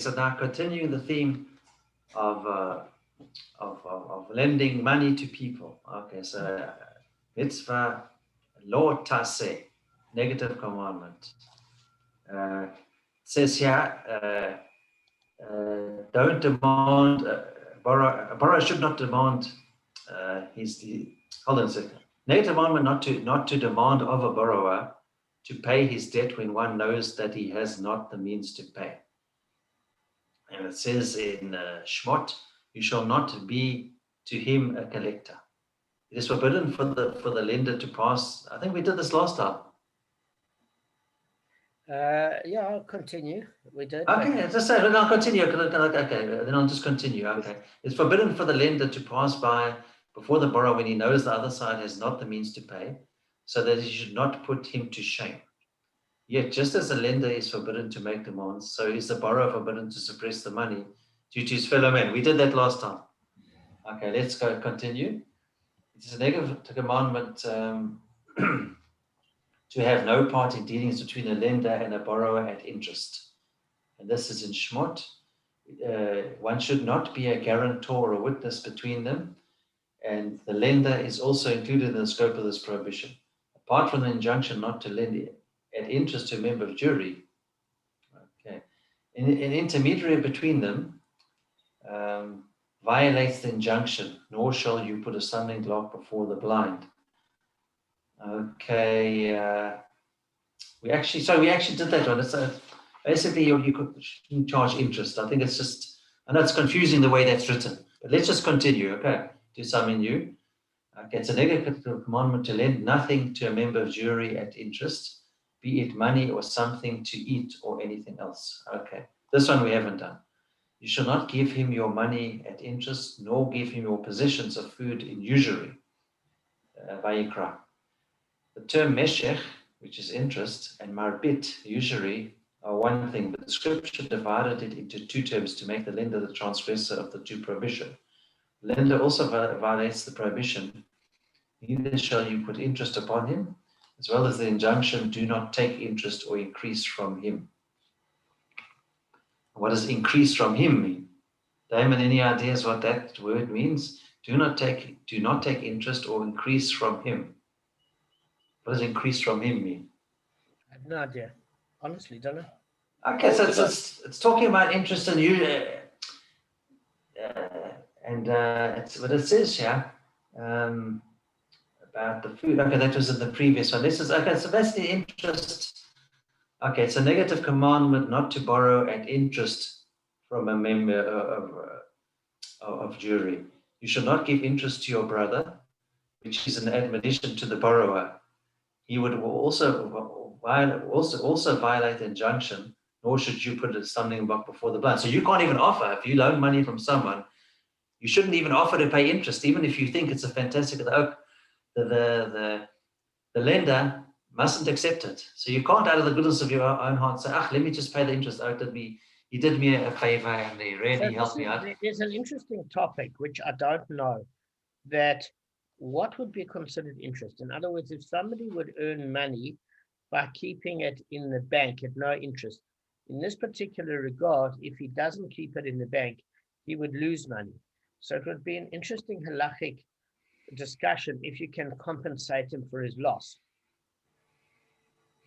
so now continuing the theme of lending money to people. Okay, so mitzvah, lo taseh, negative commandment. It says here, don't demand, a borrower should not demand hold on a second. Negative commandment not to demand of a borrower to pay his debt when one knows that he has not the means to pay. And it says in Shmot, you shall not be to him a collector. It is forbidden for the lender to pass. I think we did this last time. Yeah, I'll continue. We did. Okay, just say, I'll continue. Okay, then I'll just continue. Okay. It's forbidden for the lender to pass by before the borrower when he knows the other side has not the means to pay, so that he should not put him to shame. Yet, just as the lender is forbidden to make demands, so is the borrower forbidden to suppress the money due to his fellow man. We did that last time. Okay, let's go continue. It is a negative commandment to have no part in dealings between a lender and a borrower at interest. And this is in Shmot. One should not be a guarantor or a witness between them, and the lender is also included in the scope of this prohibition. Apart from the injunction not to lend at interest to a member of jury, okay, an intermediary between them violates the injunction, nor shall you put a stumbling block before the blind. Okay, we actually did that one. It's basically you shouldn't charge interest. I think it's just, I know it's confusing the way that's written, but let's just continue. Okay, do something new. Okay, it's a negative commandment to lend nothing to a member of jury at interest, be it money or something to eat or anything else. Okay, this one we haven't done. You shall not give him your money at interest, nor give him your possessions of food in usury. Vayikra. The term meshech, which is interest, and marbit, usury, are one thing, but the scripture divided it into two terms to make the lender the transgressor of the two prohibition. The lender also violates the prohibition, neither shall you put interest upon him, as well as the injunction, do not take interest or increase from him. What does increase from him mean? Damon, any ideas what that word means? Do not take interest or increase from him. What does increase from him mean? I have no idea. Honestly, don't know. Okay, so it's talking about interest in you, it's what it says here about the food. Okay, that was in the previous one. This is okay. So that's the interest. Okay, it's a negative commandment not to borrow at interest from a member of jury. You shall not give interest to your brother, which is an admonition to the borrower. He would also violate the injunction, nor should you put a stumbling block before the blind. So you can't even offer, if you loan money from someone, you shouldn't even offer to pay interest, even if you think it's a fantastic, the lender mustn't accept it. So you can't, out of the goodness of your own heart, say, let me just pay the interest. He did me a favor and he really helped me out. There's an interesting topic, which I don't know, that what would be considered interest? In other words, if somebody would earn money by keeping it in the bank at no interest, in this particular regard, if he doesn't keep it in the bank, he would lose money. So it would be an interesting halachic discussion if you can compensate him for his loss.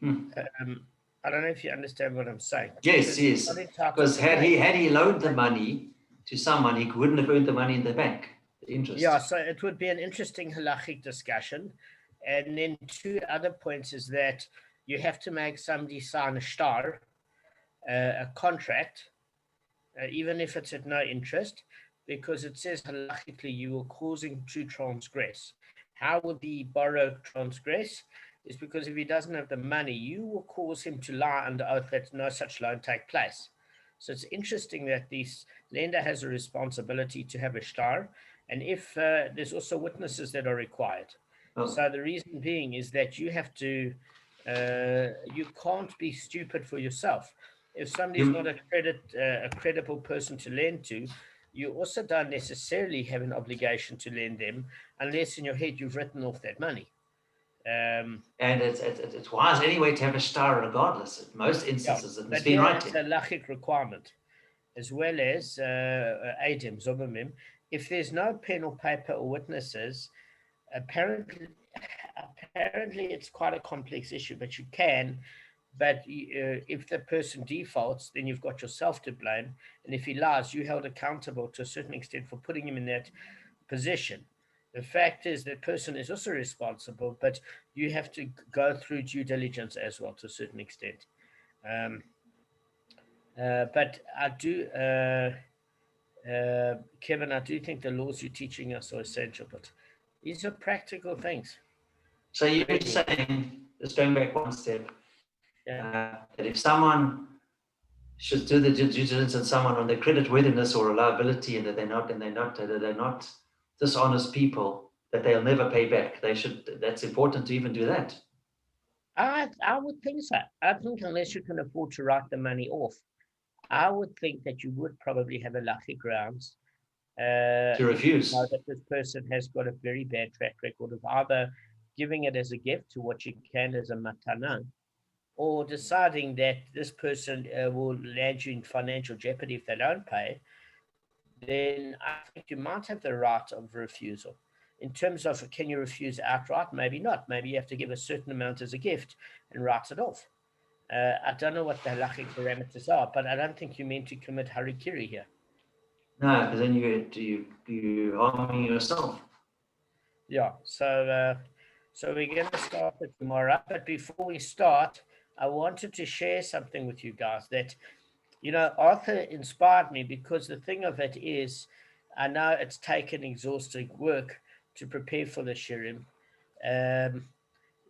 I don't know if you understand what I'm saying. Yes. Because had he loaned the money to someone, he wouldn't have earned the money in the bank. The interest. Yeah, so it would be an interesting halachic discussion. And then two other points is that you have to make somebody sign a shtar, a contract, even if it's at no interest, because it says halachically you will cause him to transgress. How would the borrower transgress? Is because if he doesn't have the money, you will cause him to lie under oath that no such loan take place. So it's interesting that this lender has a responsibility to have a shtar, and if there's also witnesses that are required. So the reason being is that you have to, you can't be stupid for yourself. If somebody's not a credible person to lend to, you also don't necessarily have an obligation to lend them unless in your head you've written off that money. And it's wise anyway to have a shtar regardless. In most instances, it's been right. It's a halachic requirement. as well as Adim, Zobamim. If there's no pen or paper or witnesses, apparently it's quite a complex issue, but you can. But if the person defaults, then you've got yourself to blame. And if he lies, you held accountable to a certain extent for putting him in that position. The fact is that person is also responsible, but you have to go through due diligence as well to a certain extent. Um, but I do, Kevin, I do think the laws you're teaching us are essential, but these are practical things. So you're saying, just going back one step, Yeah. that if someone should do the due diligence on someone on their credit worthiness or reliability, and that they're not dishonest people, that they'll never pay back. That's important to even do that. I would think so. I think unless you can afford to write the money off, I would think that you would probably have a lucky grounds To if you refuse. know that this person has got a very bad track record of either giving it as a gift to what you can as a matana, or deciding that this person will land you in financial jeopardy if they don't pay, then I think you might have the right of refusal. In terms of can you refuse outright? Maybe not. Maybe you have to give a certain amount as a gift and write it off. I don't know what the halachic parameters are, but I don't think you mean to commit harikiri here. No, because then you harming yourself. Yeah. So we're going to start it tomorrow. But before we start, I wanted to share something with you guys that, Arthur inspired me because the thing of it is, I know it's taken exhausting work to prepare for the shirim. Um,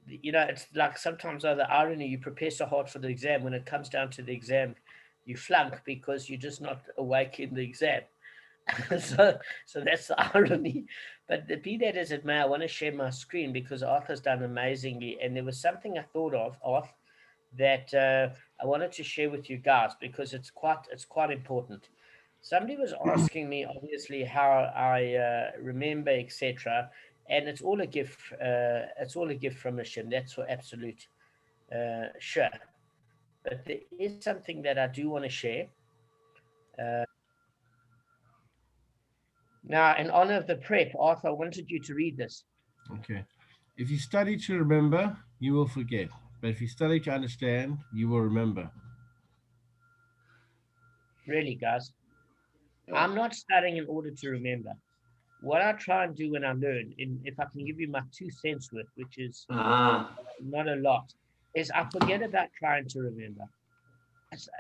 it's like sometimes the irony, you prepare so hard for the exam, when it comes down to the exam, you flunk because you're just not awake in the exam. so that's the irony. But be that as it may, I want to share my screen because Arthur's done amazingly, and there was something I thought of, Arthur, that I wanted to share with you guys because it's quite important. Somebody was asking me, obviously, how I remember, etc., and it's all a gift. It's all a gift from Hashem. That's for absolute sure. But there is something that I do want to share. Uh, Now, in honor of the prep, Arthur, I wanted you to read this. Okay. If you study to remember, you will forget. But if you study to understand, you will remember. Really, guys. I'm not studying in order to remember. What I try and do when I learn, if I can give you my 2 cents worth, which is not a lot, is I forget about trying to remember.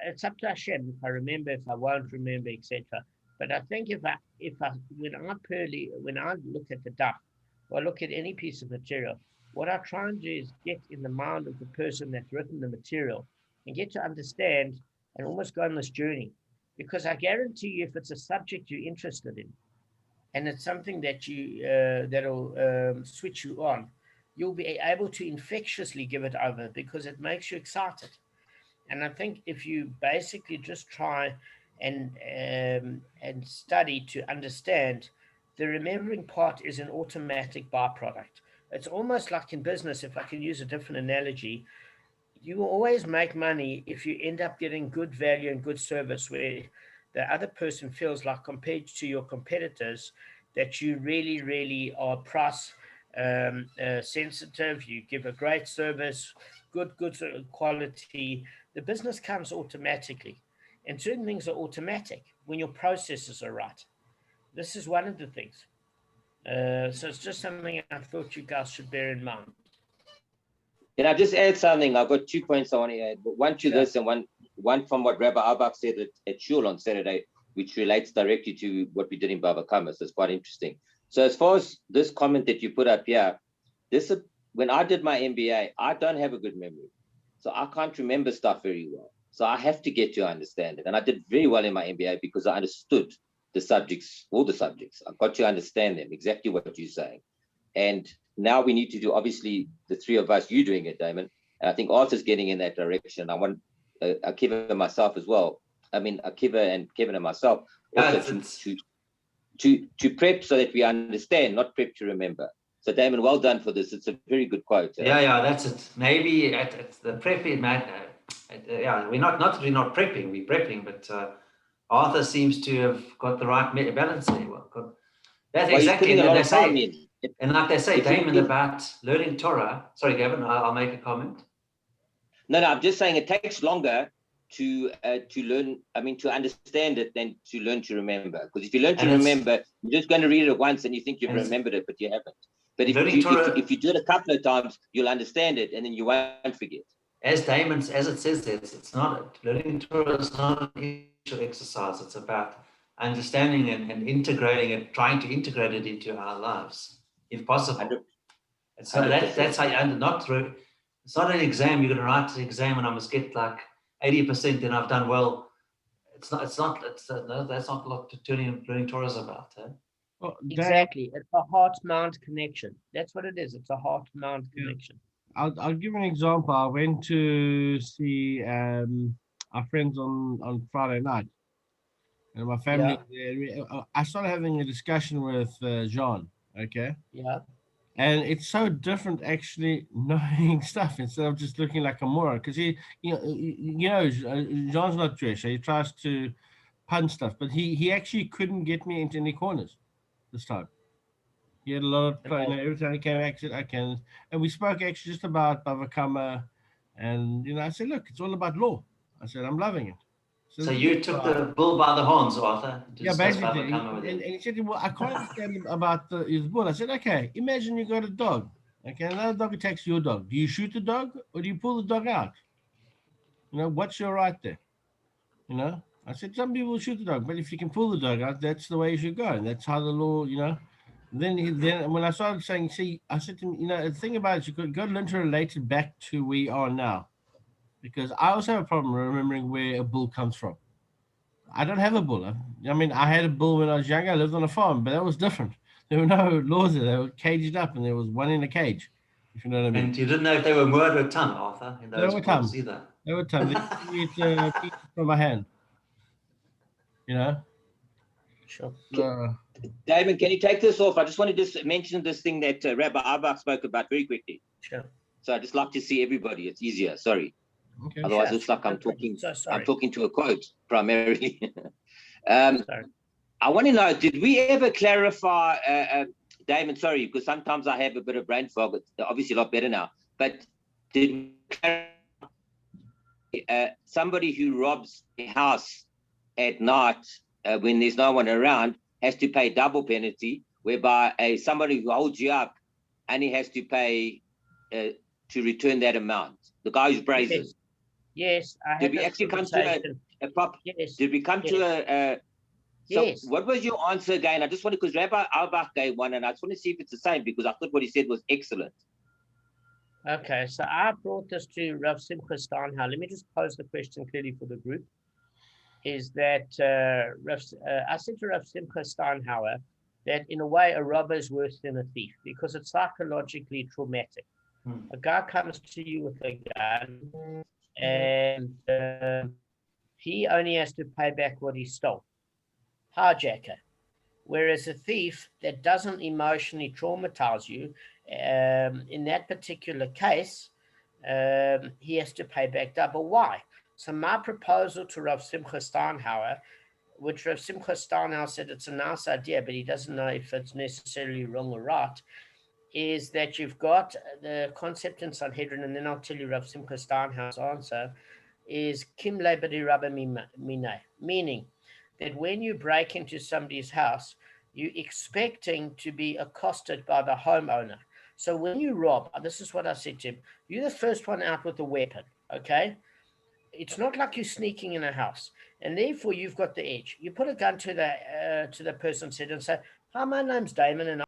It's up to Hashem if I remember, if I won't remember, etc. But I think when I look at the daf, or I look at any piece of material, what I try and do is get in the mind of the person that's written the material and get to understand and almost go on this journey. Because I guarantee you, if it's a subject you're interested in, and it's something that'll switch you on, you'll be able to infectiously give it over because it makes you excited. And I think if you basically just try and study to understand, the remembering part is an automatic byproduct. It's almost like in business, if I can use a different analogy, you will always make money if you end up getting good value and good service where the other person feels like, compared to your competitors, that you really, really are price sensitive. You give a great service, good quality. The business comes automatically, and certain things are automatic when your processes are right. This is one of the things. So it's just something I thought you guys should bear in mind. Can I just add something? I've got 2 points I want to add. One to this and one from what Rabbi Arbach said at Shul on Saturday, which relates directly to what we did in Bava Kamma. So it's quite interesting. So as far as this comment that you put up here, when I did my MBA, I don't have a good memory. So I can't remember stuff very well. So I have to get to understand it. And I did very well in my MBA because I understood the subjects, all the subjects. I got to understand them, exactly what you're saying. And now we need to do, obviously, the three of us, you doing it, Damon. And I think Arthur's getting in that direction. I want Akiva and myself as well. I mean, Akiva and Kevin and myself also to prep so that we understand, not prep to remember. So Damon, well done for this. It's a very good quote. Yeah, that's it. Maybe at the prepping, we're not prepping, we're prepping, but Arthur seems to have got the right balance there. That's Well, he's exactly, putting a and lot they of time say, in. and like they say, If you- Damon, if- about learning Torah. Sorry, Gavin, I'll make a comment. No, I'm just saying it takes longer to learn. I mean, to understand it than to learn to remember. Because if you learn to remember, you're just going to read it once and you think you've remembered it, but you haven't. But if you do it a couple of times, you'll understand it and then you won't forget. As it says there, it's not learning Torah is not an intellectual exercise. It's about understanding and integrating it, trying to integrate it into our lives, if possible. It's not, that's how you not through. It's not an exam. You're going to write the exam and I must get like 80%, and I've done well. No, that's not what learning Torah is about. Eh? Well, Exactly. It's a heart-mind connection. That's what it is. It's a heart-mind connection. I'll give an example. I went to see our friends on Friday night, and my family. I started having a discussion with Jean. Okay. Yeah. And it's so different actually knowing stuff instead of just looking like a moron. Because Jean's not Jewish, so he tries to pun stuff, but he actually couldn't get me into any corners this time. He had a lot of, every time he came back, said, I can. And we spoke actually just about Bava Kamma. And, I said, look, it's all about law. I said, I'm loving it. So you took the bull by the horns, Arthur. Yeah, basically. And he said, well, I can't understand about his bull. I said, okay, imagine you got a dog. Okay, another dog attacks your dog. Do you shoot the dog or do you pull the dog out? What's your right there? I said, some people shoot the dog, but if you can pull the dog out, that's the way you should go. And that's how the law, Then when I started saying, see, I said to him, the thing about it, you got to learn to relate it back to where we are now. Because I also have a problem remembering where a bull comes from. I don't have a bull. I mean, I had a bull when I was younger. I lived on a farm, but that was different. There were no laws there. They were caged up, and there was one in a cage, if you know what I mean. And you didn't know if they were moored or tongue, Arthur, in those bulls either. They were tongue. They eat pieces from my hand. Sure. Damon, can you take this off? I just want to just mention this thing that Rabbi Arbach spoke about very quickly. Sure. So I just like to see everybody. It's easier. Sorry. Okay. Otherwise, it looks like I'm talking. I'm talking to a quote primarily. Sorry. I want to know: did we ever clarify, Damon? Sorry, because sometimes I have a bit of brain fog. It's obviously a lot better now. But did we clarify, somebody who robs a house at night when there's no one around has to pay double penalty, whereby somebody who holds you up only has to pay to return that amount? The guy who's brazen. Yes, I did we actually come to a proper? Yes. Did we come to a? So Yes. what was your answer again? I just wanted, because Rabbi Albach gave one, and I just want to see if it's the same, because I thought what he said was excellent. Okay, so I brought this to Rav Simcha Steinhauer. Let me just pose the question clearly for the group. Is that I said to Rav Simcha Steinhauer that in a way a robber is worse than a thief because it's psychologically traumatic. A guy comes to you with a gun and he only has to pay back what he stole. Hijacker. Whereas a thief that doesn't emotionally traumatize you, in that particular case, he has to pay back double. Why? So my proposal to Rav Simcha Steinhauer, which Rav Simcha Steinhauer said it's a nice idea, but he doesn't know if it's necessarily wrong or right, is that you've got the concept in Sanhedrin, and then I'll tell you Rav Simcha Steinhauer's answer, is Kim Lebedi Rabba Minay, meaning that when you break into somebody's house, you're expecting to be accosted by the homeowner. So when you rob, this is what I said to him, you're the first one out with a weapon, okay? It's not like you're sneaking in a house, and therefore you've got the edge. You put a gun to the person's head and say, "Hi, my name's Damon, and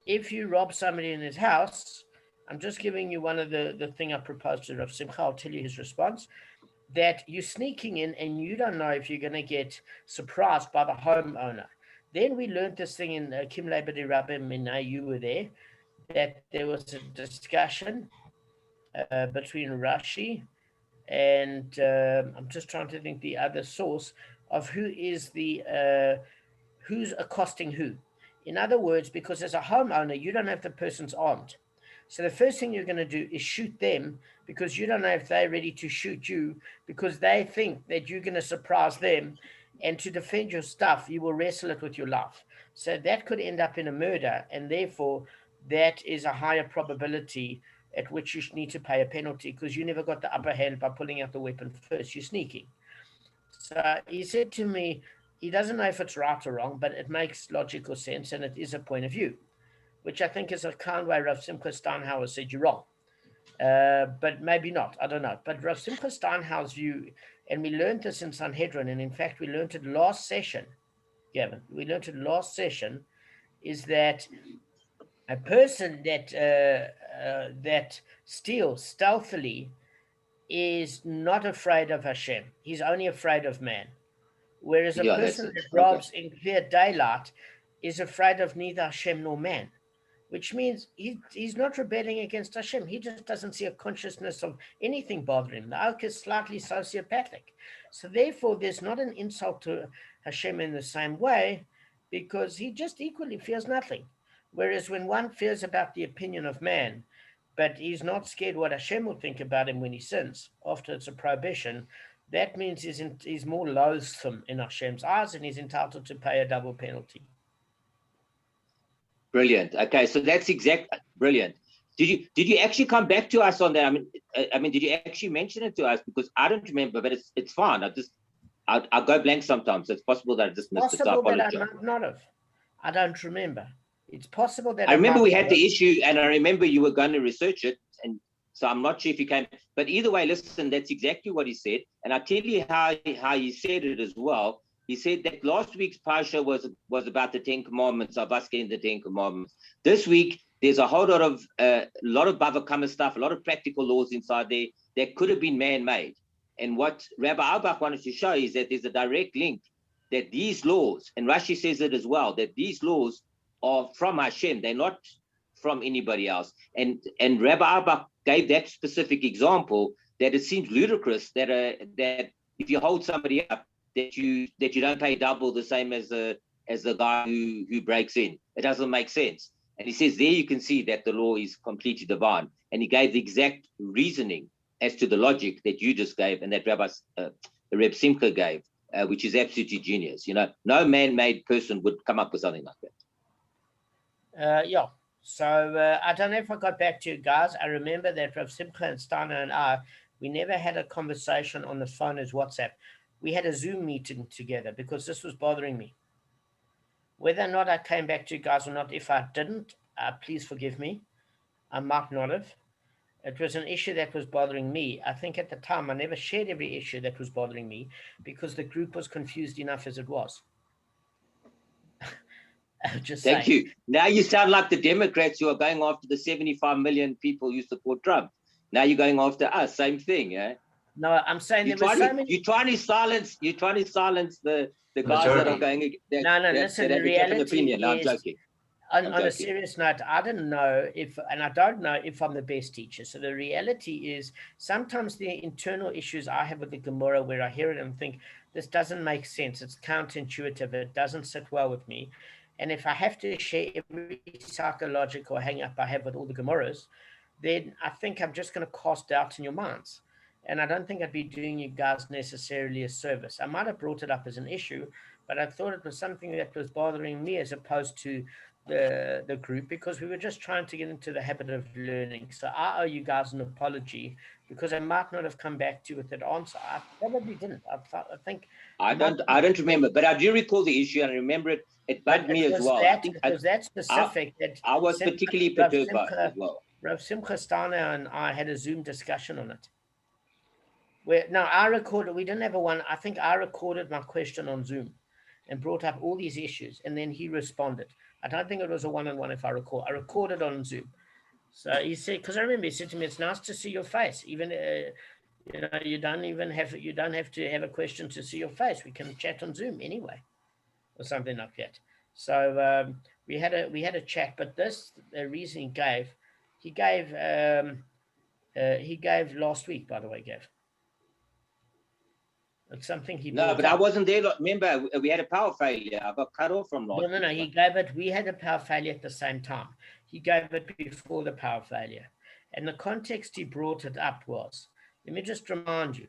if you rob somebody in his house," I'm just giving you one of the thing I proposed to Rav Simcha. I'll tell you his response. That you're sneaking in and you don't know if you're going to get surprised by the homeowner. Then we learned this thing in Kim Lebedi Rabbi Minay, you were there, that there was a discussion between Rashi and I'm just trying to think the other source of who's accosting who. In other words, because as a homeowner, you don't have the person's armed. So the first thing you're going to do is shoot them, because you don't know if they're ready to shoot you, because they think that you're going to surprise them. And to defend your stuff, you will wrestle it with your life. So that could end up in a murder, and therefore that is a higher probability at which you need to pay a penalty, because you never got the upper hand by pulling out the weapon first. You're sneaking. So he said to me, he doesn't know if it's right or wrong, but it makes logical sense, and it is a point of view, which I think is a kind way Rav Simcha Steinhauer said you're wrong. But maybe not, I don't know. But Rav Simcha Steinhauer's view, and we learned this in Sanhedrin, and in fact we learned it last session, Gavin, is that a person that steals stealthily is not afraid of Hashem. He's only afraid of man. Whereas a person that robs in clear daylight is afraid of neither Hashem nor man, which means he's not rebelling against Hashem. He just doesn't see a consciousness of anything bothering him. The Alk is slightly sociopathic. So therefore, there's not an insult to Hashem in the same way, because he just equally fears nothing. Whereas when one fears about the opinion of man, but he's not scared what Hashem will think about him when he sins, after it's a prohibition, that means he's more loathsome in Hashem's eyes, and he's entitled to pay a double penalty. Brilliant. Okay, so that's brilliant. Did you actually come back to us on that? I mean, did you actually mention it to us? Because I don't remember, but it's fine. I'll go blank sometimes. So it's possible that I just missed it. So I might not have. I don't remember. It's possible that I remember we had the issue, and I remember you were going to research it, and so I'm not sure if you came. But either way, listen, that's exactly what he said, and I'll tell you how he said it as well. He said that last week's Parsha was about the 10 Commandments, of us getting the 10 Commandments. This week, there's a whole lot of Bava Kamma stuff, a lot of practical laws inside there that could have been man-made. And what Rabbi Auerbach wanted to show is that there's a direct link, that these laws, and Rashi says it as well, that these laws are from Hashem. They're not from anybody else. And Rabbi Auerbach gave that specific example, that it seems ludicrous that if you hold somebody up, that you don't pay double the same as the guy who breaks in. It doesn't make sense. And he says there you can see that the law is completely divine. And he gave the exact reasoning as to the logic that you just gave, and that Reb Simcha gave, which is absolutely genius. You know, no man-made person would come up with something like that. Yeah. So I don't know if I got back to you guys. I remember that Rav Simcha and Steiner and I, we never had a conversation on the phone as WhatsApp. We had a Zoom meeting together because this was bothering me. Whether or not I came back to you guys or not, if I didn't, please forgive me. I might not have. It was an issue that was bothering me. I think at the time I never shared every issue that was bothering me because the group was confused enough as it was. Thank you. Now you sound like the Democrats who are going after the 75 million people who support Trump. Now you're going after us. Same thing, yeah? No, I'm saying you're trying to silence the guys that are going. Listen, the reality is, I'm joking. On a serious note, I don't know and I don't know if I'm the best teacher. So the reality is sometimes the internal issues I have with the Gemara, where I hear it and think, this doesn't make sense. It's counterintuitive. It doesn't sit well with me. And if I have to share every psychological hang-up I have with all the Gemaras, then I think I'm just going to cast doubt in your minds. And I don't think I'd be doing you guys necessarily a service. I might have brought it up as an issue, but I thought it was something that was bothering me as opposed to the group, because we were just trying to get into the habit of learning. So I owe you guys an apology because I might not have come back to you with that answer. I probably didn't. I don't remember, but I do recall the issue and I remember it. It bugged me as well. It was that specific that I was particularly perturbed by it as well. Rav Simcha Steiner and I had a Zoom discussion on it. I recorded, we didn't have a one, I think I recorded my question on Zoom and brought up all these issues, and then he responded. I don't think it was a one-on-one if I recall. I recorded on Zoom. So he said, because I remember he said to me, it's nice to see your face. Even, you don't have to have a question to see your face. We can chat on Zoom anyway, or something like that. So we had a chat, but the reason he gave last week, by the way, Gav. It's something he No, but I wasn't there. Remember, we had a power failure. I got cut off from last week. No, he gave it. We had a power failure at the same time. he gave it before the power failure. And the context he brought it up was, let me just remind you,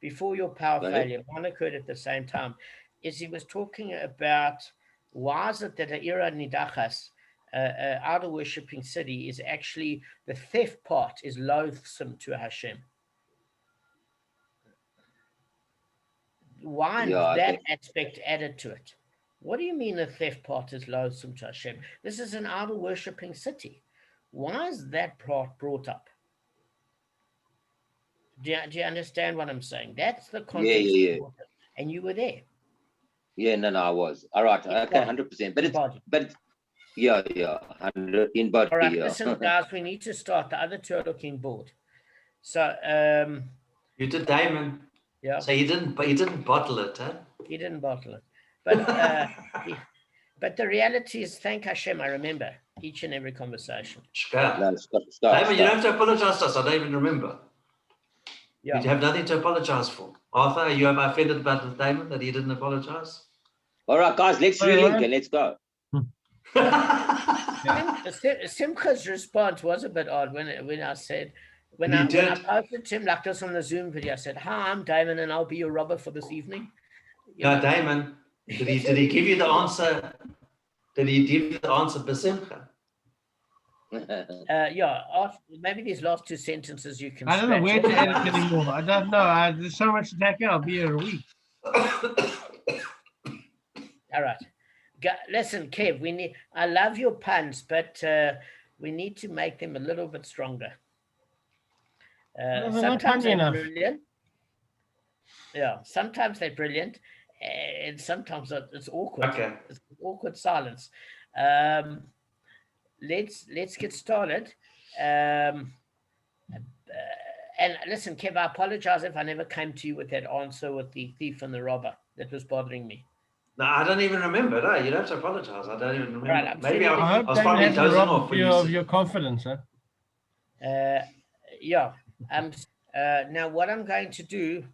before your power failure, one occurred at the same time, is he was talking about why is it that an era nidachas, idol worshipping city, is actually, the theft part is loathsome to Hashem. Why that aspect added to it? What do you mean the theft part is loathsome to Hashem? This is an idol worshipping city. Why is that part brought up? Do you understand what I'm saying? That's the context. Yeah. And you were there. Yeah, no, I was. All right, okay, 100%. But yeah, 100 in body. All right, yeah. listen, guys, we need to start. The other two are looking bored. So, You did, Damon. Yeah. So you didn't bottle it, huh? He didn't bottle it, but but the reality is, thank Hashem, I remember each and every conversation. No, Damon, you don't have to apologize to us. I don't even remember. Yeah. You have nothing to apologize for. Arthur, are you offended about the Damon that he didn't apologize? All right, guys, let's relink and let's go. Simcha's response was a bit odd when I said, when I posted to him like this on the Zoom video, I said, "Hi, I'm Damon, and I'll be your robber for this evening." No, Damon, did he give you the answer? Did he give you the answer for Simcha? Maybe these last two sentences you can. I don't know where to edit anymore. I don't know. There's so much to take out. I'll be here a week. All right. Listen, Kev, I love your puns, but we need to make them a little bit stronger. Sometimes they're brilliant. Yeah, sometimes they're brilliant, and sometimes it's awkward. Okay. It's awkward silence. Let's get started. And listen, Kev, I apologize if I never came to you with that answer with the thief and the robber. That was bothering me. No, I don't even remember. No, you don't have to apologize. I don't even remember. Right, Maybe I was David probably dozing off when you of your confidence, huh? Yeah. Now, what I'm going to do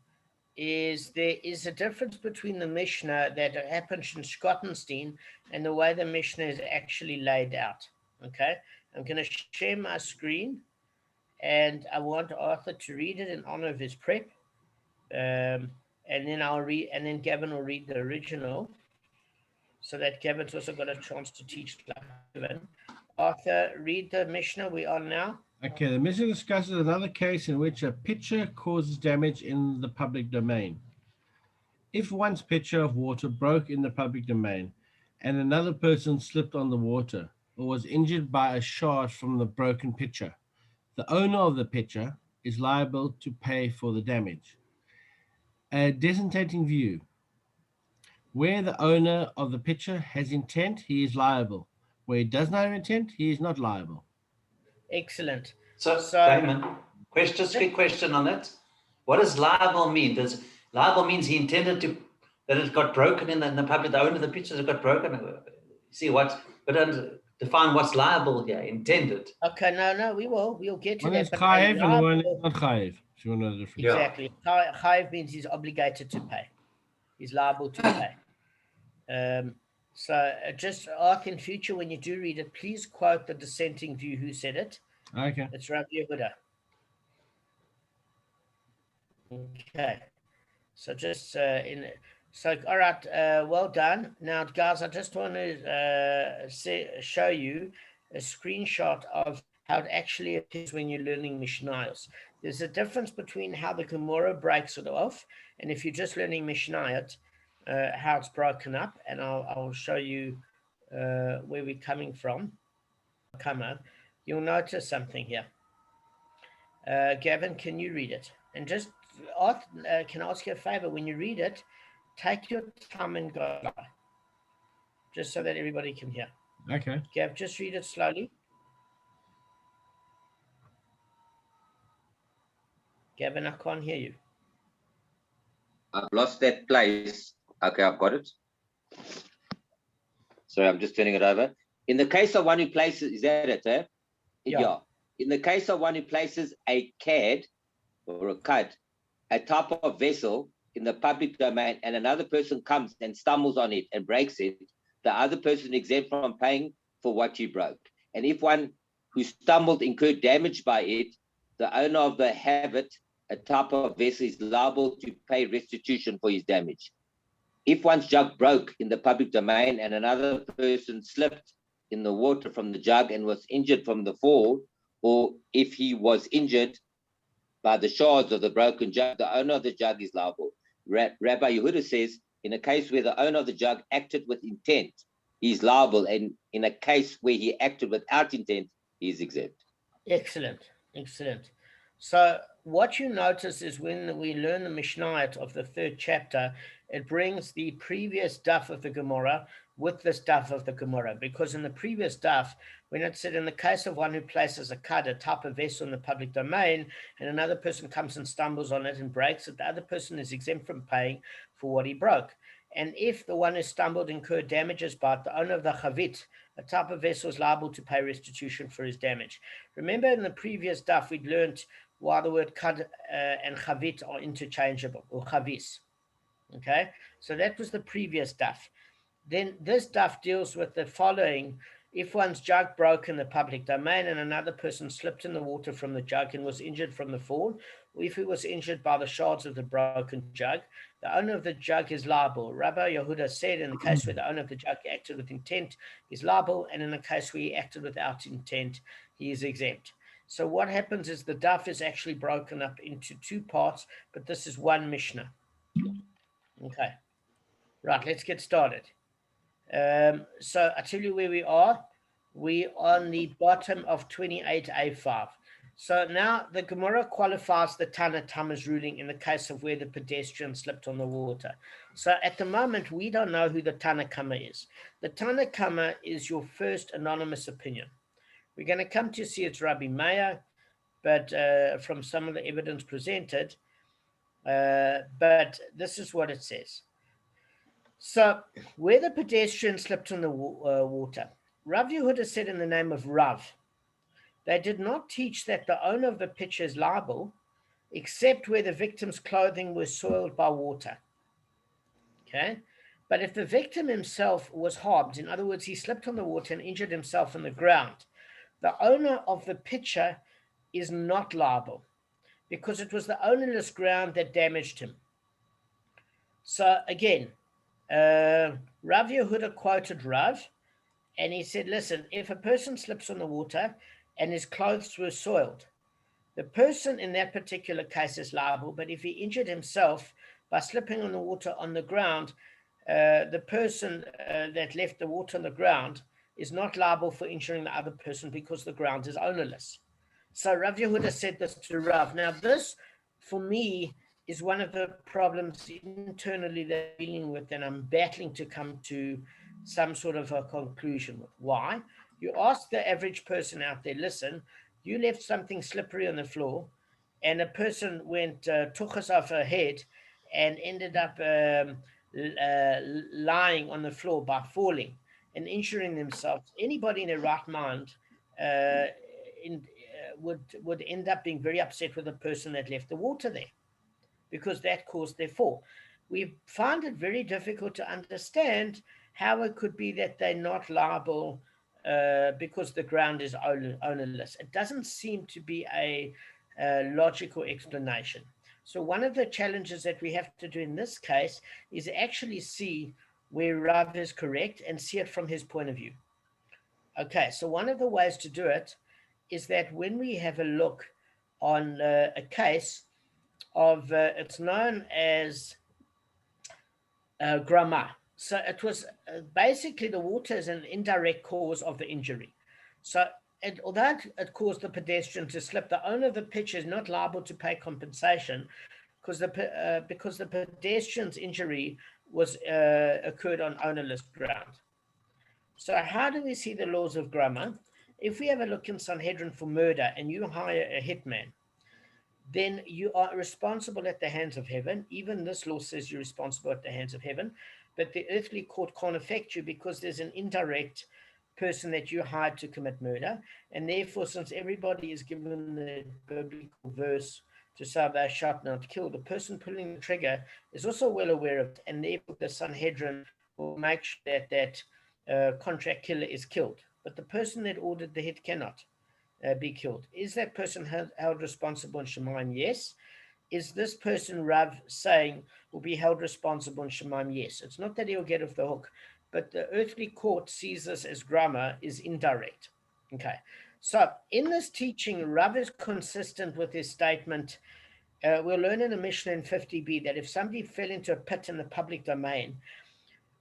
is there is a difference between the Mishnah that happens in Schottenstein and the way the Mishnah is actually laid out. Okay, I'm going to share my screen, and I want Arthur to read it in honor of his prep, and then I'll read, and then Gavin will read the original, so that Gavin's also got a chance to teach Gavin. Arthur, read the Mishnah we are now. Okay, the Mishnah discusses another case in which a pitcher causes damage in the public domain. If one's pitcher of water broke in the public domain and another person slipped on the water or was injured by a shard from the broken pitcher, the owner of the pitcher is liable to pay for the damage. A designating view. Where the owner of the pitcher has intent, he is liable. Where he does not have intent, he is not liable. Excellent. So Damon, just a quick question on that. What does liable mean? Does liable means he intended to, that it got broken in the public, the owner of the pitcher has got broken? See what, but define what's liable here, intended. Okay, no, we'll get to one that. is chayiv and one is not chayiv. If you want to know the difference. Exactly. Chayiv means he's obligated to pay. He's liable to pay. So just Arthur, in future, when you do read it, please quote the dissenting view who said it. Okay. It's Rabbi Yehuda. Okay. So just all right, well done. Now, guys, I just want to show you a screenshot of how it actually appears when you're learning Mishnayos. There's a difference between how the Gemara breaks it off, and if you're just learning Mishnayot, how it's broken up, and I'll show you where we're coming from. Kamma, you'll notice something here. Gavin, can you read it? And just can I ask you a favor? When you read it, take your time and go slow, just so that everybody can hear. Okay. Gav, just read it slowly. Gavin, I can't hear you. I've lost that place. Okay, I've got it. Sorry, I'm just turning it over. In the case of one who places, is that it? Yeah. In the case of one who places a cad or a cud, a type of vessel in the public domain, and another person comes and stumbles on it and breaks it, the other person is exempt from paying for what you broke. and if one who stumbled incurred damage by it, the owner of the habit, a type of vessel, is liable to pay restitution for his damage. If one's jug broke in the public domain and another person slipped in the water from the jug and was injured from the fall, or if he was injured by the shards of the broken jug, the owner of the jug is liable. Rabbi Yehuda says, in a case where the owner of the jug acted with intent, he is liable, and in a case where he acted without intent, he is exempt. Excellent, excellent. So what you notice is when we learn the Mishnayot of the 3rd chapter, it brings the previous daf of the Gemara with this daf of the Gemara, because in the previous daf, when it said in the case of one who places a cud, a type of vessel in the public domain, and another person comes and stumbles on it and breaks it, the other person is exempt from paying for what he broke. And if the one who stumbled incurred damages by it, the owner of the chavit, a type of vessel, is liable to pay restitution for his damage. Remember in the previous daf, we'd learned why the word kad and chavit are interchangeable, or chavis. Okay, so that was the previous daf. Then this daf deals with the following. If one's jug broke in the public domain and another person slipped in the water from the jug and was injured from the fall, or if he was injured by the shards of the broken jug, the owner of the jug is liable. Rabbi Yehuda said in the case where the owner of the jug acted with intent, he's liable, and in the case where he acted without intent, he is exempt. So what happens is the daf is actually broken up into 2 parts, but this is one Mishnah. Okay, right, let's get started. So I tell you where we are. We are on the bottom of 28a5. So now the Gemara qualifies the Tana Tama's ruling in the case of where the pedestrian slipped on the water. So at the moment, we don't know who the Tana Kamma is. The Tana Kamma is your first anonymous opinion. We're going to come to see it's Rabbi Meir, but from some of the evidence presented, but this is what it says. So, where the pedestrian slipped on the water, Rav Yehuda said in the name of Rav, they did not teach that the owner of the pitcher is liable, except where the victim's clothing was soiled by water. Okay? But if the victim himself was harmed, in other words, he slipped on the water and injured himself on the ground, the owner of the pitcher is not liable, because it was the ownerless ground that damaged him. So, again, Rav Yehuda quoted Rav, and he said, listen, if a person slips on the water and his clothes were soiled, the person in that particular case is liable, but if he injured himself by slipping on the water on the ground, the person that left the water on the ground is not liable for injuring the other person because the ground is ownerless. So Rav Yehuda said this to Rav. Now this, for me, is one of the problems internally they're dealing with, and I'm battling to come to some sort of a conclusion with. Why? You ask the average person out there, listen, you left something slippery on the floor, and a person took us off her head and ended up lying on the floor by falling and injuring themselves. Anybody in their right mind would end up being very upset with the person that left the water there, because that caused their fall. We find it very difficult to understand how it could be that they're not liable because the ground is ownerless. It doesn't seem to be a logical explanation. So one of the challenges that we have to do in this case is actually see where Rav is correct and see it from his point of view. Okay, so one of the ways to do it is that when we have a look on a case of, it's known as Grama. So it was basically the water is an indirect cause of the injury. So although it caused the pedestrian to slip, the owner of the pitcher is not liable to pay compensation because the pedestrian's injury was occurred on ownerless ground. So how do we see the laws of Grama? If we have a look in Sanhedrin for murder and you hire a hitman, then you are responsible at the hands of heaven. Even this law says you're responsible at the hands of heaven, but the earthly court can't affect you because there's an indirect person that you hired to commit murder. And therefore, since everybody is given the biblical verse to say thou shalt not kill, the person pulling the trigger is also well aware of it, and therefore the Sanhedrin will make sure that contract killer is killed. but the person that ordered the hit cannot be killed. Is that person held responsible in Shemaim? Yes. Is this person, Rav, saying will be held responsible in Shemaim? Yes. It's not that he'll get off the hook, but the earthly court sees this as grammar is indirect. Okay. So in this teaching, Rav is consistent with his statement. We'll learn in the Mishnah in 50b that if somebody fell into a pit in the public domain,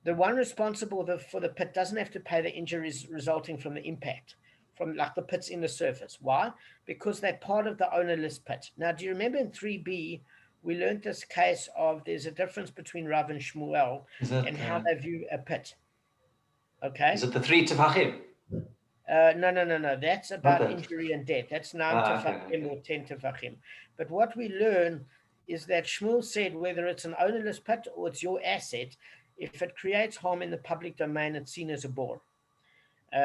the one responsible for the pit doesn't have to pay the injuries resulting from the impact, from like the pits in the surface. Why? Because they're part of the ownerless pit. Now, do you remember in 3b, we learned this case of there's a difference between Rav and Shmuel and how they view a pit. Okay? Is it the 3 tefachim? No. That's about that. injury and death. That's 9 tefachim okay. or 10 tefachim. But what we learn is that Shmuel said whether it's an ownerless pit or it's your asset, if it creates harm in the public domain, it's seen as a bore. So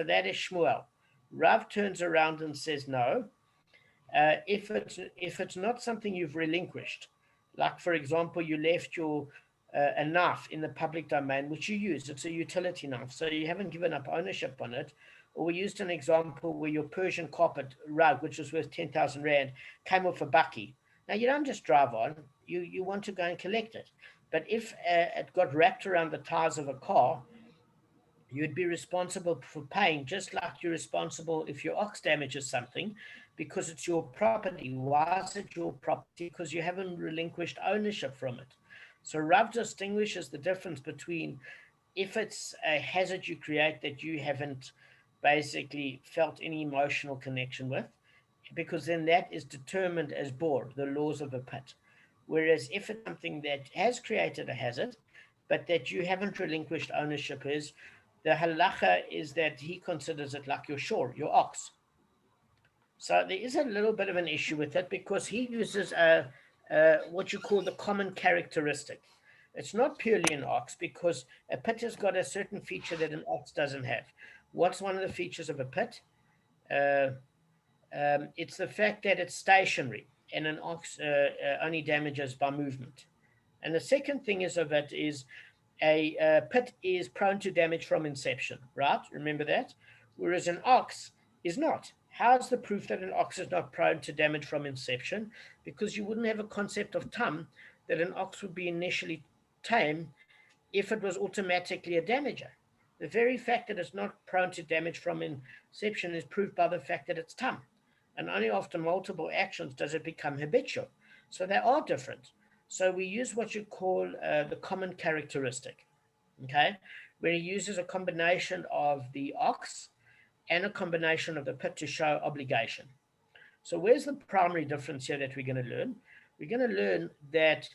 that is Shmuel. Rav turns around and says no. If it's not something you've relinquished, like for example, you left your a knife in the public domain, which you use, it's a utility knife, so you haven't given up ownership on it. Or we used an example where your Persian carpet rug, which was worth 10,000 rand, came off a bakkie. Now you don't just drive on; you want to go and collect it. But if it got wrapped around the tires of a car, you'd be responsible for paying, just like you're responsible if your ox damages something, because it's your property. Why is it your property? Because you haven't relinquished ownership from it. So Rav distinguishes the difference between if it's a hazard you create that you haven't basically felt any emotional connection with, because then that is determined as bor, the laws of a pit. Whereas if it's something that has created a hazard, but that you haven't relinquished ownership is, the halacha is that he considers it like your shore, your ox. So there is a little bit of an issue with it because he uses what you call the common characteristic. It's not purely an ox because a pit has got a certain feature that an ox doesn't have. What's one of the features of a pit? It's the fact that it's stationary and an ox only damages by movement. And the second thing is of it is a pit is prone to damage from inception, right? Remember that? Whereas an ox is not. How's the proof that an ox is not prone to damage from inception? Because you wouldn't have a concept of tam that an ox would be initially tame if it was automatically a damager. The very fact that it's not prone to damage from inception is proved by the fact that it's tam. And only after multiple actions does it become habitual. So they are different. So we use what you call the common characteristic, okay, where he uses a combination of the ox and a combination of the pit to show obligation. So where's the primary difference here that we're going to learn? We're going to learn that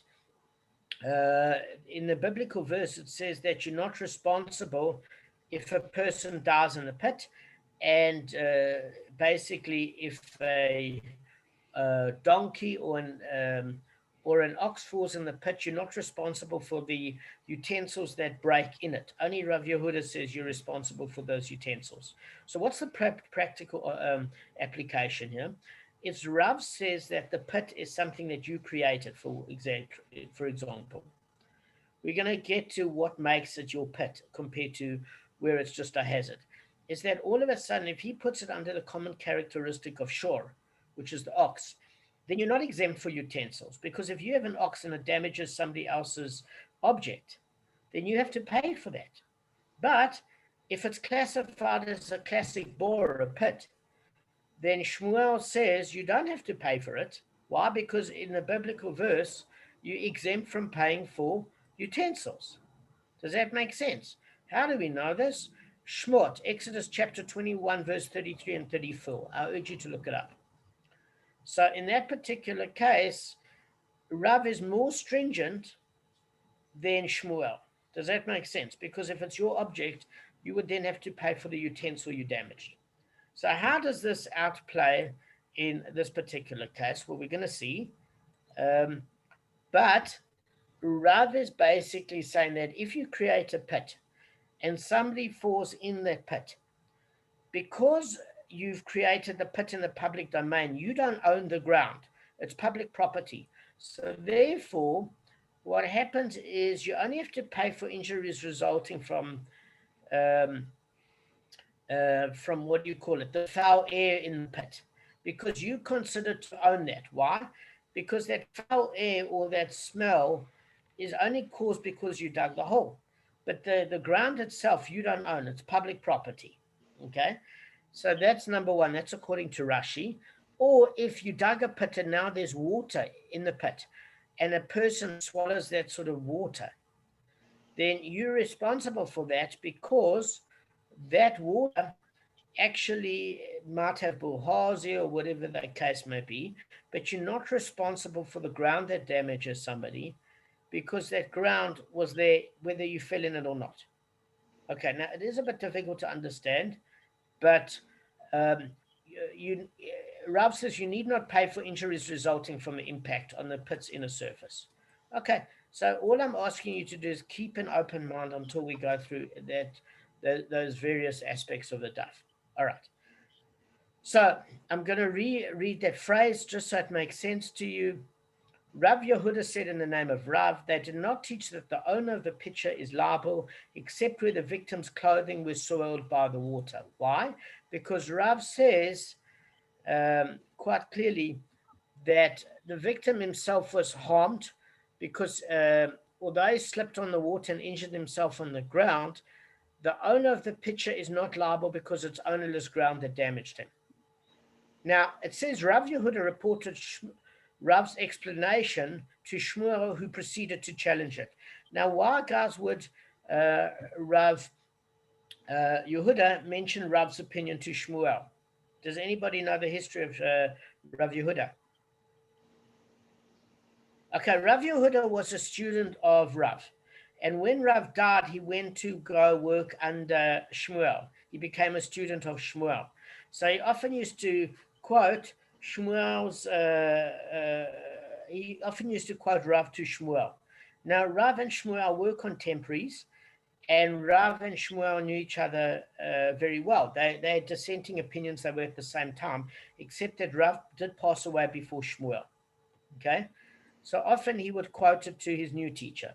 in the biblical verse, it says that you're not responsible if a person dies in the pit, and basically if a donkey or an ox falls in the pit, you're not responsible for the utensils that break in it. Only Rav Yehuda says you're responsible for those utensils. So what's the practical application here? It's Rav says that the pit is something that you created, for example. We're going to get to what makes it your pit compared to where it's just a hazard. Is that all of a sudden, if he puts it under the common characteristic of shore, which is the ox, then you're not exempt for utensils. Because if you have an ox and it damages somebody else's object, then you have to pay for that. But if it's classified as a classic bore or a pit, then Shmuel says you don't have to pay for it. Why? Because in the biblical verse, you're exempt from paying for utensils. Does that make sense? How do we know this? Shmot, Exodus chapter 21, verse 33 and 34. I urge you to look it up. So in that particular case, Rav is more stringent than Shmuel. Does that make sense? Because if it's your object, you would then have to pay for the utensil you damaged. So how does this outplay in this particular case? Well, we're going to see. But Rav is basically saying that if you create a pit and somebody falls in that pit, because you've created the pit in the public domain, you don't own the ground. It's public property. So therefore, what happens is you only have to pay for injuries resulting from from what do you call it, the foul air in the pit, because you consider to own that. Why? Because that foul air or that smell is only caused because you dug the hole. But the ground itself, you don't own. It's public property. Okay? So that's number one. That's according to Rashi. Or if you dug a pit and now there's water in the pit and a person swallows that sort of water, then you're responsible for that because that water actually might have bilharzia or whatever the case may be, but you're not responsible for the ground that damages somebody because that ground was there whether you fell in it or not. Okay, now it is a bit difficult to understand, but um, Rav says you need not pay for injuries resulting from the impact on the pit's inner surface. Okay, so all I'm asking you to do is keep an open mind until we go through those various aspects of the daf. All right. So I'm going to read that phrase just so it makes sense to you. Rav Yehuda said in the name of Rav, they did not teach that the owner of the pitcher is liable except where the victim's clothing was soiled by the water. Why? Because Rav says quite clearly that the victim himself was harmed because although he slipped on the water and injured himself on the ground, the owner of the pitcher is not liable because it's ownerless ground that damaged him. Now, it says Rav Yehuda reported Rav's explanation to Shmuel, who proceeded to challenge it. Now, why, guys, would Rav Yehuda mention Rav's opinion to Shmuel? Does anybody know the history of Rav Yehuda? Okay, Rav Yehuda was a student of Rav. And when Rav died, he went to go work under Shmuel. He became a student of Shmuel. So he often used to quote Shmuel's, he often used to quote Rav to Shmuel. Now, Rav and Shmuel were contemporaries, and Rav and Shmuel knew each other very well. They had dissenting opinions, they were at the same time, except that Rav did pass away before Shmuel. Okay? So often he would quote it to his new teacher.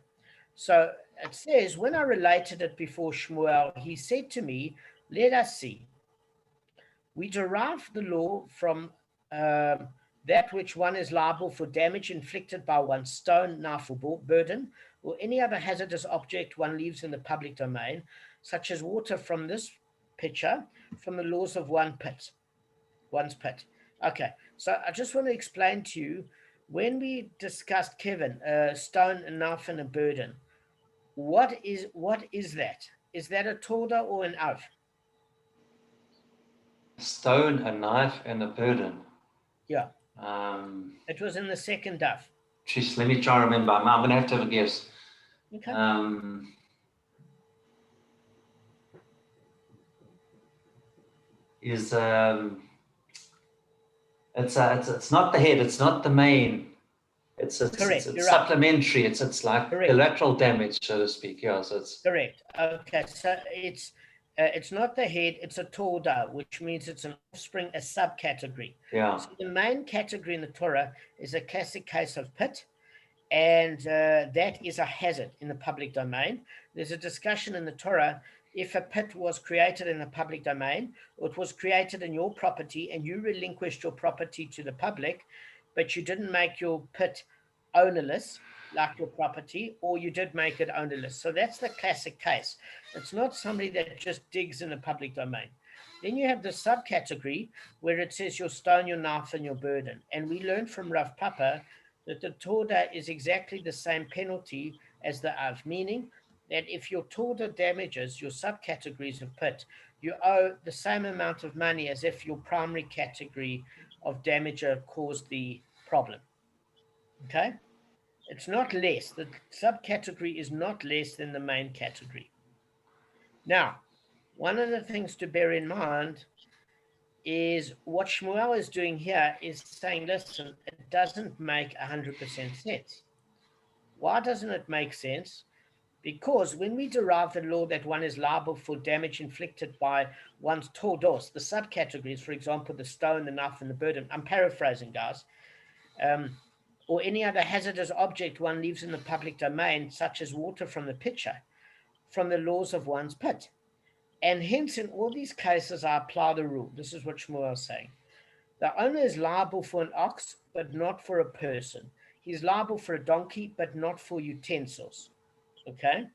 So it says, when I related it before Shmuel, he said to me, let us see. We derive the law from that which one is liable for damage inflicted by one's stone, knife, or burden, or any other hazardous object one leaves in the public domain, such as water from this pitcher, from the laws of one's pit. Okay, so I just want to explain to you, when we discussed, Kevin, stone, a knife, and a burden, what is that? Is that a torda or an av? Stone, a knife, and a burden. Yeah. It was in the second daf. Jeez, let me try to remember. I'm going to have a guess. Okay. It's not the head. It's not the main. It's supplementary. Right. It's like correct. Collateral damage, so to speak. Yeah, so it's correct. Okay, so it's not the head. It's a torda, which means it's an offspring, a subcategory. Yeah. So the main category in the Torah is a classic case of pit, and that is a hazard in the public domain. There's a discussion in the Torah if a pit was created in the public domain, or it was created in your property, and you relinquished your property to the public, but you didn't make your pit ownerless, like your property, or you did make it ownerless. So that's the classic case. It's not somebody that just digs in the public domain. Then you have the subcategory where it says your stone, your knife, and your burden. And we learned from Rav Papa that the torda is exactly the same penalty as the av, meaning that if your torda damages your subcategories of pit, you owe the same amount of money as if your primary category of damager caused the problem. Okay? It's not less. The subcategory is not less than the main category. Now, one of the things to bear in mind is what Shmuel is doing here is saying, listen, it doesn't make 100% sense. Why doesn't it make sense? Because when we derive the law that one is liable for damage inflicted by one's tordos, the subcategories, for example, the stone, the knife, and the burden, I'm paraphrasing, guys, or any other hazardous object one leaves in the public domain, such as water from the pitcher, from the laws of one's pit. And hence, in all these cases, I apply the rule. This is what Shmuel is saying. The owner is liable for an ox, but not for a person. He's liable for a donkey, but not for utensils. Okay?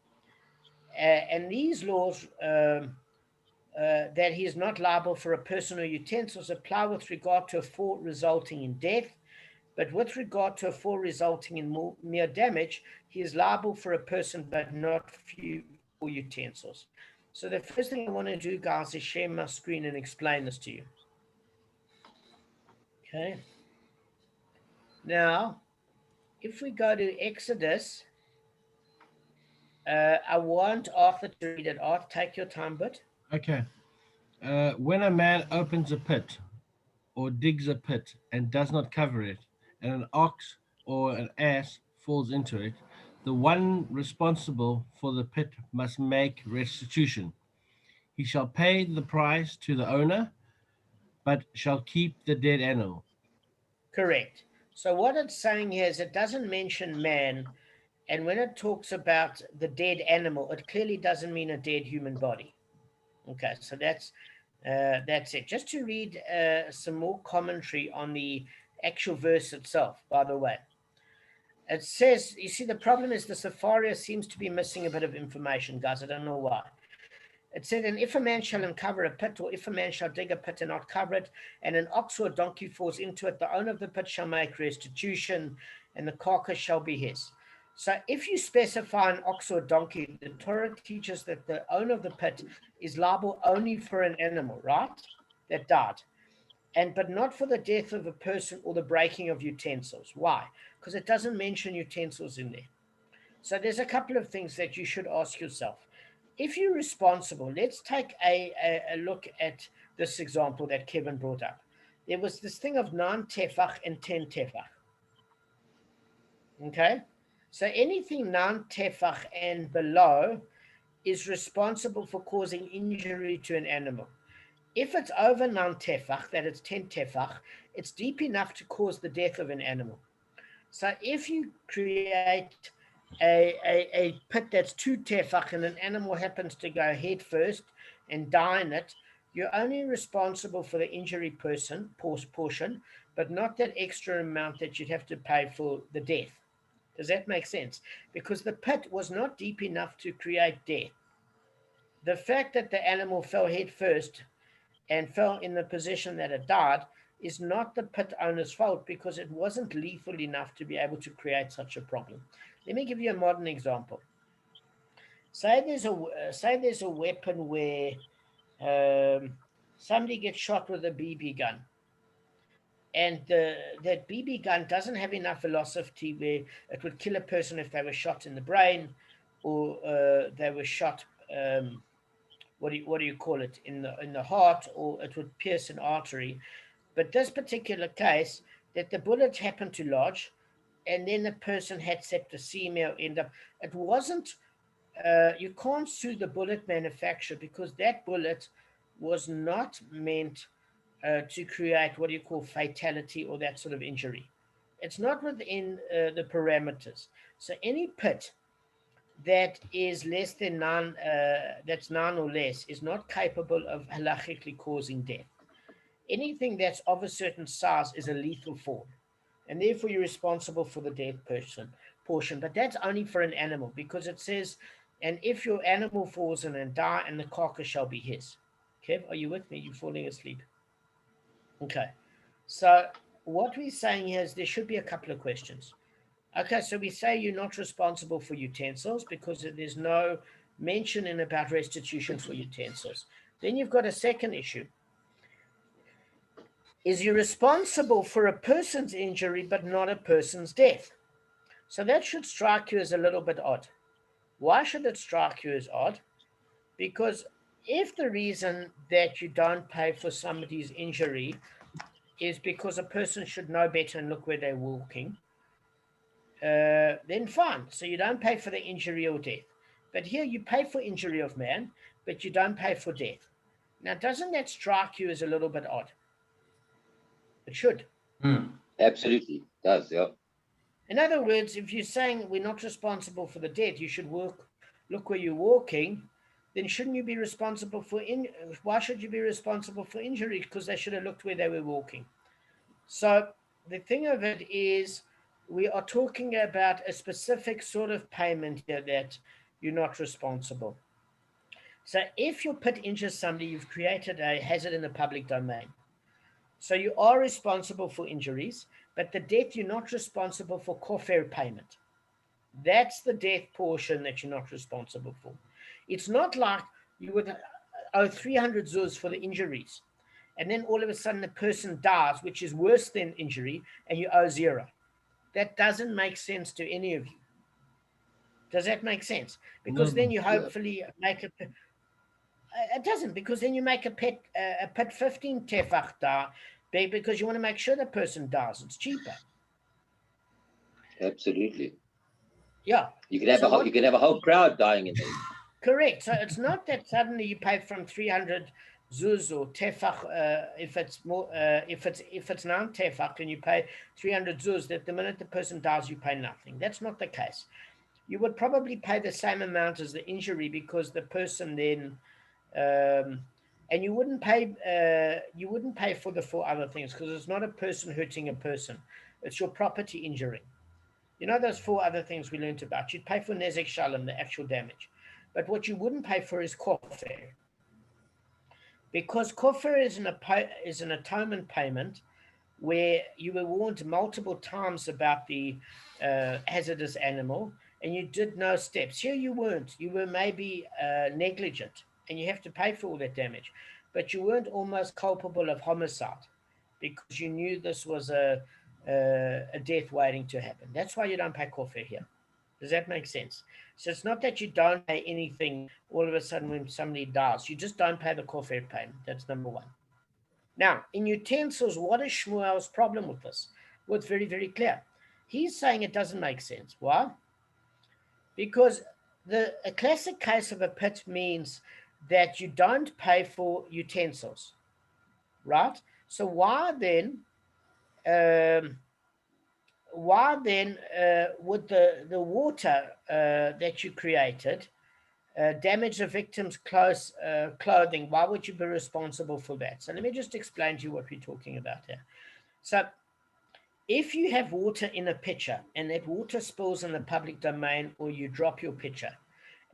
And these laws that he is not liable for a person or utensils apply with regard to a fault resulting in death, but with regard to a fault resulting in mere damage, he is liable for a person, but not for utensils. So the first thing I want to do, guys, is share my screen and explain this to you. Okay. Now, if we go to Exodus, I want Arthur to read it. Arthur, take your time, but Okay. When a man opens a pit or digs a pit and does not cover it, and an ox or an ass falls into it, the one responsible for the pit must make restitution. He shall pay the price to the owner, but shall keep the dead animal. correct. So what it's saying here is it doesn't mention man, and when it talks about the dead animal, it clearly doesn't mean a dead human body. Okay, so that's it. Just to read some more commentary on the actual verse itself, by the way. It says, you see, the problem is the Sepharia seems to be missing a bit of information, guys. I don't know why. It said, and if a man shall uncover a pit, or if a man shall dig a pit and not cover it, and an ox or a donkey falls into it, the owner of the pit shall make restitution, and the carcass shall be his. So if you specify an ox or a donkey, the Torah teaches that the owner of the pit is liable only for an animal, right? That died. But not for the death of a person or the breaking of utensils. Why? Because it doesn't mention utensils in there. So there's a couple of things that you should ask yourself. If you're responsible, let's take a look at this example that Kevin brought up. There was this thing of 9 tefach and 10 tefach. Okay? So anything 9 tefach and below is responsible for causing injury to an animal. If it's over 9 tefach, that it's 10 tefach, it's deep enough to cause the death of an animal. So if you create a pit that's 2 tefach and an animal happens to go head first and die in it, you're only responsible for the injury portion, but not that extra amount that you'd have to pay for the death. Does that make sense? Because the pit was not deep enough to create death. The fact that the animal fell head first and fell in the position that it died is not the pit owner's fault, because it wasn't lethal enough to be able to create such a problem. Let me give you a modern example. Say there's a weapon where somebody gets shot with a BB gun, and that BB gun doesn't have enough velocity where it would kill a person if they were shot in the brain, or they were shot what do you call it, in the heart, or it would pierce an artery. But this particular case, that the bullet happened to lodge, and then the person had septicemia, it wasn't, you can't sue the bullet manufacturer, because that bullet was not meant to create what you call fatality or that sort of injury. It's not within the parameters. So any pit that is less than 9, that's 9 or less, is not capable of halachically causing death. Anything that's of a certain size is a lethal form, and therefore you're responsible for the dead portion. But that's only for an animal, because it says, and if your animal falls in and die, and the carcass shall be his. Kev, are you with me? You're falling asleep. Okay. So what we're saying here is there should be a couple of questions. Okay, so we say you're not responsible for utensils because there's no mention in about restitution for utensils. Then you've got a second issue. Is you're responsible for a person's injury but not a person's death? So that should strike you as a little bit odd. Why should it strike you as odd? Because if the reason that you don't pay for somebody's injury is because a person should know better and look where they're walking, then fine. So you don't pay for the injury or death. But here you pay for injury of man, but you don't pay for death. Now, doesn't that strike you as a little bit odd? It should. Absolutely, it does, yeah. In other words, if you're saying we're not responsible for the death, you should look where you're walking, then shouldn't you be responsible for why should you be responsible for injury? Because they should have looked where they were walking. So the thing of it is, we are talking about a specific sort of payment here that you're not responsible. So if your pit injures somebody, you've created a hazard in the public domain. So you are responsible for injuries, but the death, you're not responsible for kofar payment. That's the death portion that you're not responsible for. It's not like you would owe 300 zuz for the injuries, and then all of a sudden the person dies, which is worse than injury, and you owe 0. That doesn't make sense to any of you. Does that make sense? Because then you hopefully make a... It doesn't, because then you make a pit 15 tefach da, because you want to make sure the person dies. It's cheaper. Absolutely. Yeah. You can have a whole crowd dying in there. Correct. So it's not that suddenly you pay from 300 zuz or tefach if it's more if it's non tefach and you pay 300 zuz, that the minute the person dies you pay nothing. That's not the case. You would probably pay the same amount as the injury, because the person then and you wouldn't pay for the 4 other things, because it's not a person hurting a person, it's your property injuring. You know those 4 other things we learned about. You'd pay for nezek shalom, the actual damage, but what you wouldn't pay for is kofar, because kofar is an atonement payment where you were warned multiple times about the hazardous animal and you did no steps. Here you weren't. You were maybe negligent and you have to pay for all that damage, but you weren't almost culpable of homicide because you knew this was a death waiting to happen. That's why you don't pay kofar here. Does that make sense? So it's not that you don't pay anything all of a sudden when somebody dies. You just don't pay the kofar payment. That's number 1. Now, in utensils, what is Shmuel's problem with this? Well, it's very, very clear. He's saying it doesn't make sense. Why? Because a classic case of a pit means that you don't pay for utensils, right? So why then would the water that you created damage the victim's clothing? Why would you be responsible for that? So let me just explain to you what we're talking about here. So if you have water in a pitcher and that water spills in the public domain, or you drop your pitcher,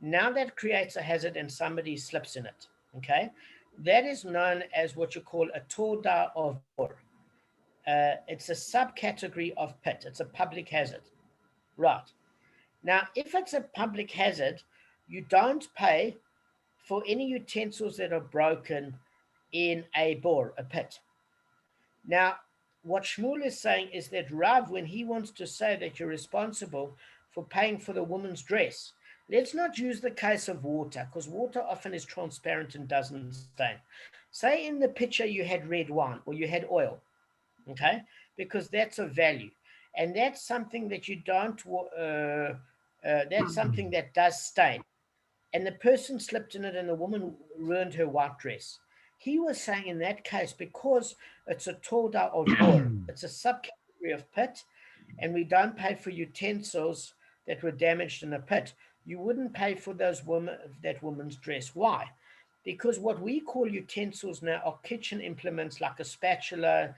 now that creates a hazard and somebody slips in it, okay? That is known as what you call a torda of bor. It's a subcategory of pit. It's a public hazard, right? Now, if it's a public hazard, you don't pay for any utensils that are broken in a bor, a pit. Now, what Shmuel is saying is that Rav, when he wants to say that you're responsible for paying for the woman's dress, let's not use the case of water, because water often is transparent and doesn't stain. Say in the pitcher you had red wine or you had oil, okay? Because that's of value. And that's something that you don't, that's something that does stain. And the person slipped in it and the woman ruined her white dress. He was saying in that case, because it's a torda of bor, it's a subcategory of pit, and we don't pay for utensils that were damaged in a pit, you wouldn't pay for that woman's dress. Why? Because what we call utensils now are kitchen implements like a spatula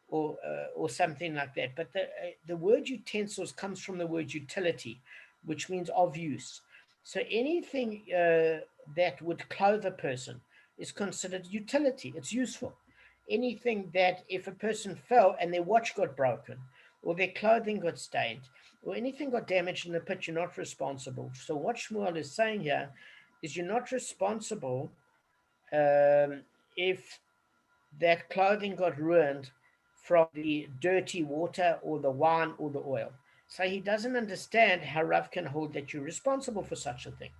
or something like that. But the word utensils comes from the word utility, which means of use. So anything that would clothe a person is considered utility. It's useful. Anything that if a person fell and their watch got broken or their clothing got stained or anything got damaged in the pit, you're not responsible. So what Shmuel is saying here is you're not responsible if that clothing got ruined from the dirty water or the wine or the oil. So he doesn't understand how Rav can hold that you're responsible for such a thing.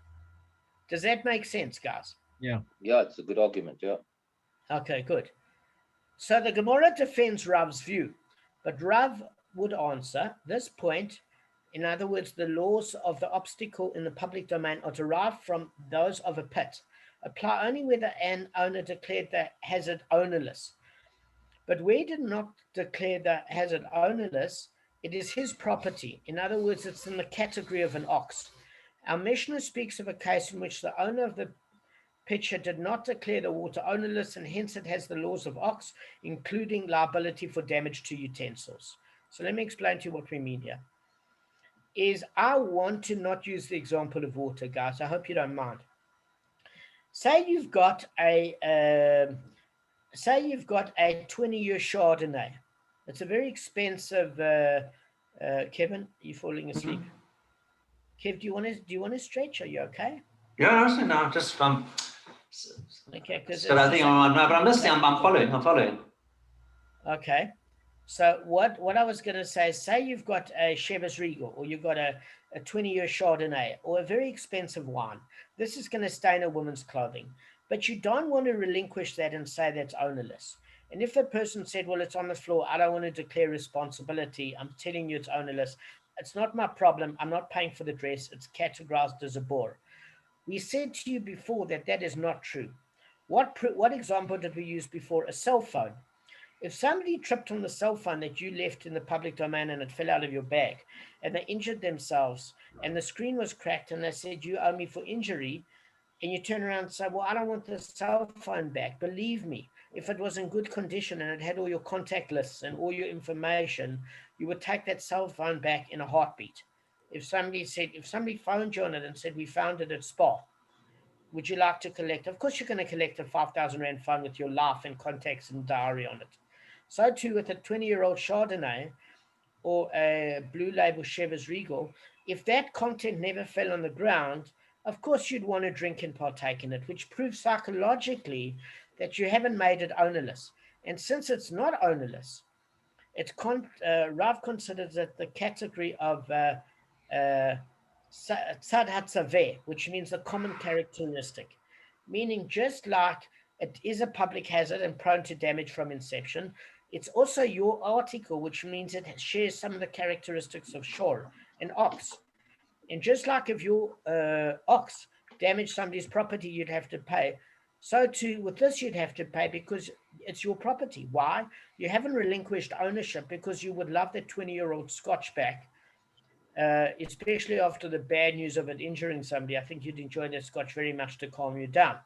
Does that make sense, guys? Yeah. Yeah, it's a good argument. Yeah. Okay, good. So the Gemara defends Rav's view, but Rav would answer this point. In other words, the laws of the obstacle in the public domain are derived from those of a pit, apply only where the owner declared the hazard ownerless. But where he did not declare the hazard ownerless, it is his property. In other words, it's in the category of an ox. Our Mishnah speaks of a case in which the owner of the pitcher did not declare the water ownerless, and hence it has the laws of ox, including liability for damage to utensils. So let me explain to you what we mean here. I want to not use the example of water, guys. I hope you don't mind. Say you've got a 20-year Chardonnay. It's a very expensive. Kevin, are you falling asleep? Kev, do you want to stretch? Are you okay? Yeah, no, I'm just Okay, because so I think but I'm listening. I'm following. Okay. So what I was going to say is, say you've got a Chivas Regal, or you've got a 20-year Chardonnay, or a very expensive wine. This is going to stain a woman's clothing, but you don't want to relinquish that and say that's ownerless. And if a person said, well, it's on the floor, I don't want to declare responsibility, I'm telling you it's ownerless, it's not my problem, I'm not paying for the dress, it's categorized as a bore. We said to you before that that is not true. What example did we use before? A cell phone. If somebody tripped on the cell phone that you left in the public domain and it fell out of your bag, and they injured themselves, and the screen was cracked, and they said, you owe me for injury, and you turn around and say, well, I don't want the cell phone back. Believe me, if it was in good condition and it had all your contact lists and all your information, you would take that cell phone back in a heartbeat. If somebody phoned you on it and said, we found it at Spa, would you like to collect? Of course, you're going to collect a 5,000 Rand phone with your life and contacts and diary on it. So too with a 20-year-old Chardonnay or a blue label Chivas Regal. If that content never fell on the ground, of course you'd want to drink and partake in it, which proves psychologically that you haven't made it ownerless. And since it's not ownerless, Rav considers it the category of tzad hatzaveh, which means a common characteristic, meaning just like it is a public hazard and prone to damage from inception, it's also your article, which means it shares some of the characteristics of shor and ox. And just like if your ox damaged somebody's property, you'd have to pay. So too with this, you'd have to pay because it's your property. Why? You haven't relinquished ownership because you would love that 20-year-old Scotch back, especially after the bad news of it injuring somebody. I think you'd enjoy that Scotch very much to calm you down.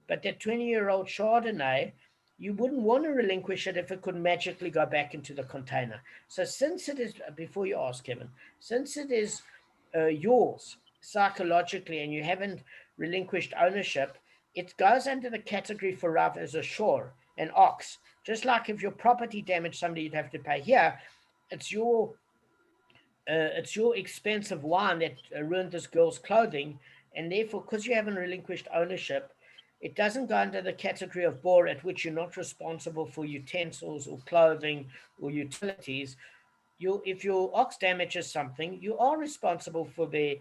But that 20-year-old Chardonnay, you wouldn't want to relinquish it if it could magically go back into the container. So since it is, before you ask, Kevin, since it is yours psychologically and you haven't relinquished ownership, it goes under the category for Rav as a shor, an ox. Just like if your property damaged somebody, you'd have to pay. Here, it's your expensive wine that ruined this girl's clothing, and therefore, because you haven't relinquished ownership, it doesn't go under the category of bore, at which you're not responsible for utensils or clothing or utilities. If your ox damages something, you are responsible for their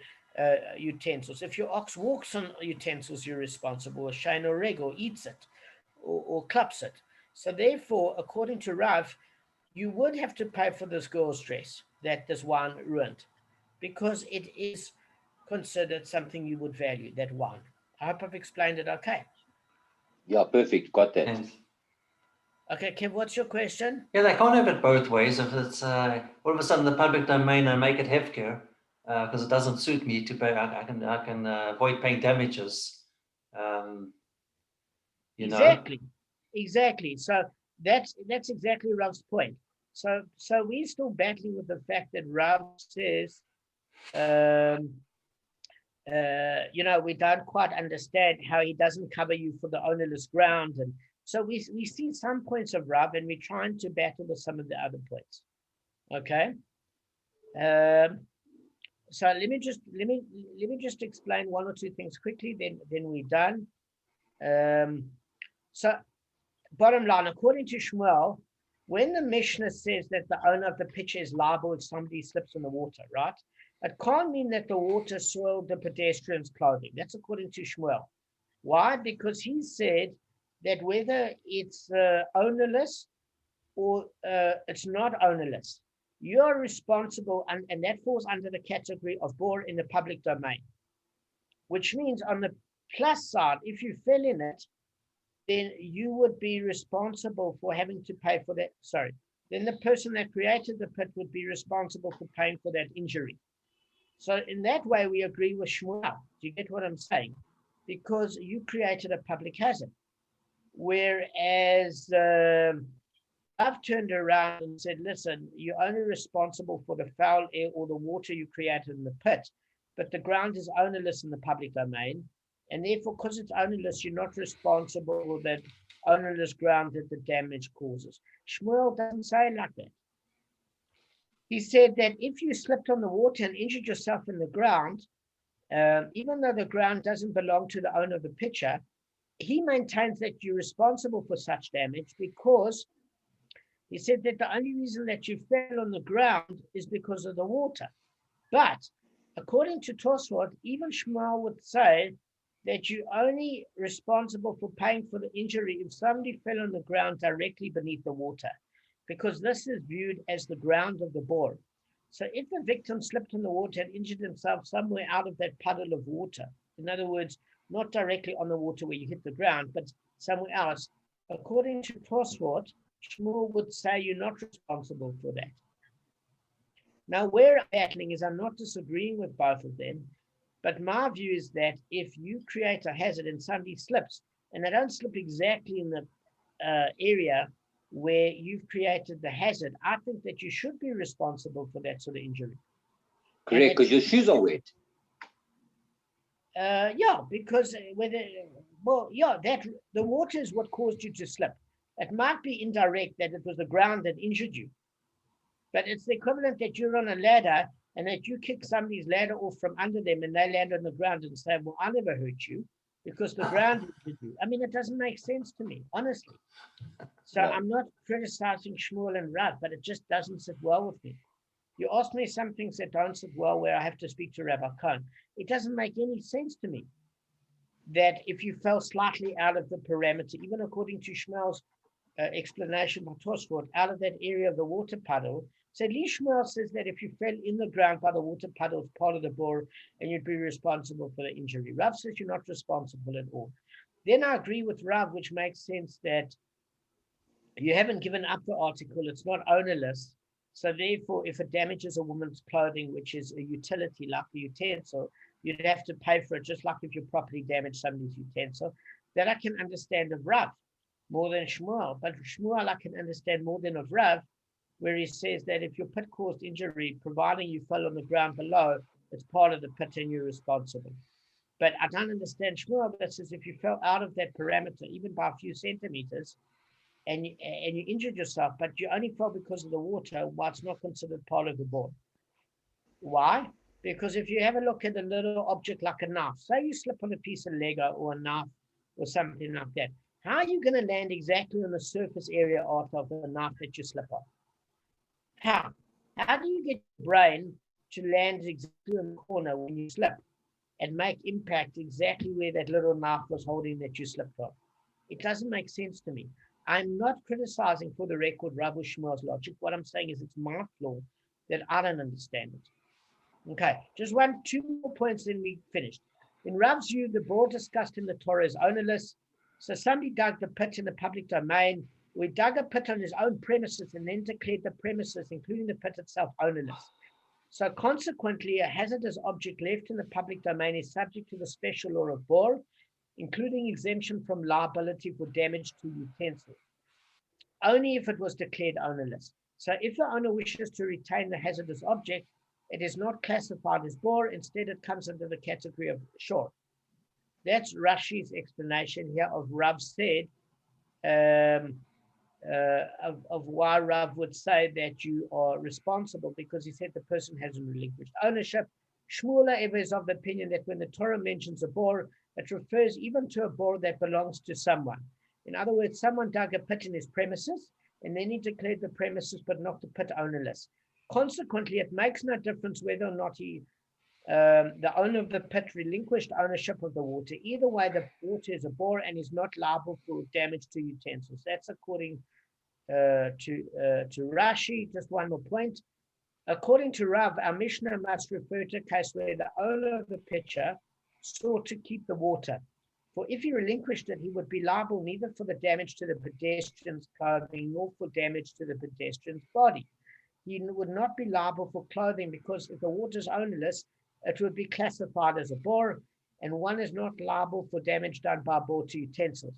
utensils. If your ox walks on utensils, you're responsible. A shane or reg, or eats it, or claps it. So therefore, according to Rav, you would have to pay for this girl's dress that this wine ruined, because it is considered something you would value, that wine. I hope I've explained it okay. Yeah, perfect. Got that. And Okay, Kev, what's your question? yeah, they can't have it both ways. If it's all of a sudden the public domain and make it hefker because it doesn't suit me to pay, I can avoid paying damages. Exactly. So that's exactly Rav's point. So we're still battling with the fact that Rav says, we don't quite understand how he doesn't cover you for the ownerless ground, and so we see some points of Rav, and we're trying to battle with some of the other points. Okay. So let me just explain one or two things quickly. Then we're done. So bottom line, according to Shmuel, when the Mishnah says that the owner of the pitcher is liable if somebody slips in the water, right? It can't mean that the water soiled the pedestrian's clothing. That's according to Shmuel. Why? Because he said that whether it's ownerless or it's not ownerless, you're responsible, and that falls under the category of bore in the public domain, which means on the plus side, if you fell in it, then you would be responsible for having to pay for that. Sorry. Then the person that created the pit would be responsible for paying for that injury. So in that way, we agree with Shmuel. Do you get what I'm saying? because you created a public hazard. Whereas I've turned around and said, listen, you're only responsible for the foul air or the water you created in the pit, but the ground is ownerless in the public domain. And therefore, because it's ownerless, you're not responsible for that ownerless ground that the damage causes. Shmuel doesn't say it like that. He said that if you slipped on the water and injured yourself in the ground, even though the ground doesn't belong to the owner of the pitcher, he maintains that you're responsible for such damage because he said that the only reason that you fell on the ground is because of the water. But according to Tosfot, even Shmuel would say that you're only responsible for paying for the injury if somebody fell on the ground directly beneath the water, because this is viewed as the ground of the bore. So if the victim slipped in the water and injured himself somewhere out of that puddle of water, in other words, not directly on the water where you hit the ground, but somewhere else, according to Tosfot, Shmuel would say you're not responsible for that. Now, where I'm battling is I'm not disagreeing with both of them, but my view is that if you create a hazard and somebody slips, and they don't slip exactly in the area where you've created the hazard, I think that you should be responsible for that sort of injury. Correct, because your shoes are wet. Yeah, because that the water is what caused you to slip. It might be indirect that it was the ground that injured you, but it's the equivalent that you're on a ladder and that you kick somebody's ladder off from under them and they land on the ground and say, well, I never hurt you because the ground injured you. I mean, it doesn't make sense to me, honestly. So I'm not criticizing Shmuel and Rav, but it just doesn't sit well with me. You ask me some things that don't sit well where I have to speak to Rabbi Cohen. It doesn't make any sense to me that if you fell slightly out of the parameter, even according to Shmuel's explanation by Tosfot, out of that area of the water puddle. So Lee Shmuel says that if you fell in the ground by the water puddle, it's part of the bore, and you'd be responsible for the injury. Rav says you're not responsible at all. Then I agree with Rav, which makes sense that you haven't given up the article, it's not ownerless. So therefore, if it damages a woman's clothing, which is a utility like a utensil, you'd have to pay for it, just like if you properly damage somebody's utensil. That I can understand of Rav more than Shmuel. But Shmuel I can understand more than of Rav, where he says that if your pit caused injury, providing you fell on the ground below, it's part of the pit and you're responsible. But I don't understand Shmuel that says if you fell out of that parameter, even by a few centimeters, and you injured yourself, but you only fell because of the water, why it's not considered part of the bore. Why? Because if you have a look at a little object like a knife, say you slip on a piece of Lego or a knife or something like that, how are you going to land exactly on the surface area of the knife that you slip on? How? How do you get your brain to land exactly in the corner when you slip and make impact exactly where that little knife was holding that you slipped on? It doesn't make sense to me. I'm not criticizing for the record Rav Shmuel's logic. What I'm saying is it's my flaw that I don't understand it. Okay, just two more points, then we finished. In Rav's view, the bore discussed in the Torah is ownerless. So somebody dug the pit in the public domain. We dug a pit on his own premises and then declared the premises, including the pit itself, ownerless. So consequently, a hazardous object left in the public domain is subject to the special law of bore, including exemption from liability for damage to utensils, only if it was declared ownerless. So if the owner wishes to retain the hazardous object, it is not classified as bore. Instead, it comes under the category of shore. That's Rashi's explanation here of Rav said, of why Rav would say that you are responsible, because he said the person hasn't relinquished ownership. Shmuel, however, is of the opinion that when the Torah mentions a bore, it refers even to a bore that belongs to someone. In other words, someone dug a pit in his premises and then he declared the premises but not the pit ownerless. Consequently, it makes no difference whether or not the owner of the pit relinquished ownership of the water. Either way, the water is a bore and is not liable for damage to utensils. That's according to Rashi. Just one more point. According to Rav, our Mishnah must refer to a case where the owner of the pitcher sought to keep the water. For if he relinquished it, he would be liable neither for the damage to the pedestrian's clothing nor for damage to the pedestrian's body. He would not be liable for clothing because if the water is ownerless, it would be classified as a bore, and one is not liable for damage done by bought utensils.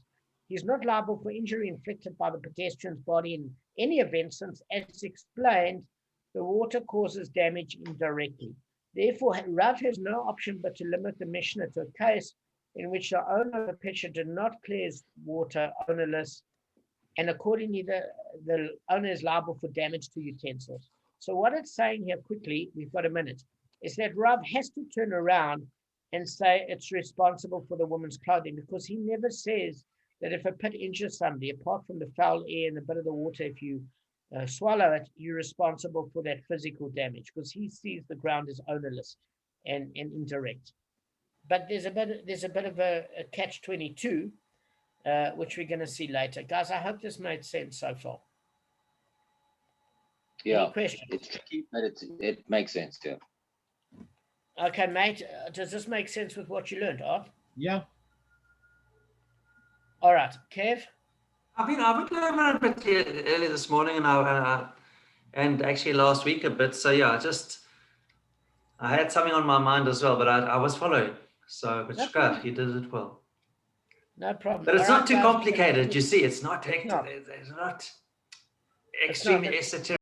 He's not liable for injury inflicted by the pedestrian's body in any event, since, as explained, the water causes damage indirectly. Therefore, Rav has no option but to limit the Mishnah to a case in which the owner of the pitcher did not clear his water ownerless, and accordingly, the owner is liable for damage to utensils. So what it's saying here quickly, we've got a minute, is that Rav has to turn around and say it's responsible for the woman's clothing, because he never says that if a pit injures somebody, apart from the foul air and a bit of the water, if you swallow it, you're responsible for that physical damage, because he sees the ground as ownerless and indirect. But there's a bit of a catch-22, which we're going to see later. Guys, I hope this made sense so far. Yeah, any questions? it's tricky, but it makes sense. Yeah. Okay, mate. Does this make sense with what you learned, Art? Yeah. All right, Kev. I've been learning a bit early this morning, and actually last week a bit. So yeah, I had something on my mind as well, but I was following. So, but Shkar, you did it well. No problem. But it's All not right, too guys, complicated. You see, it's not not. extremely esoteric.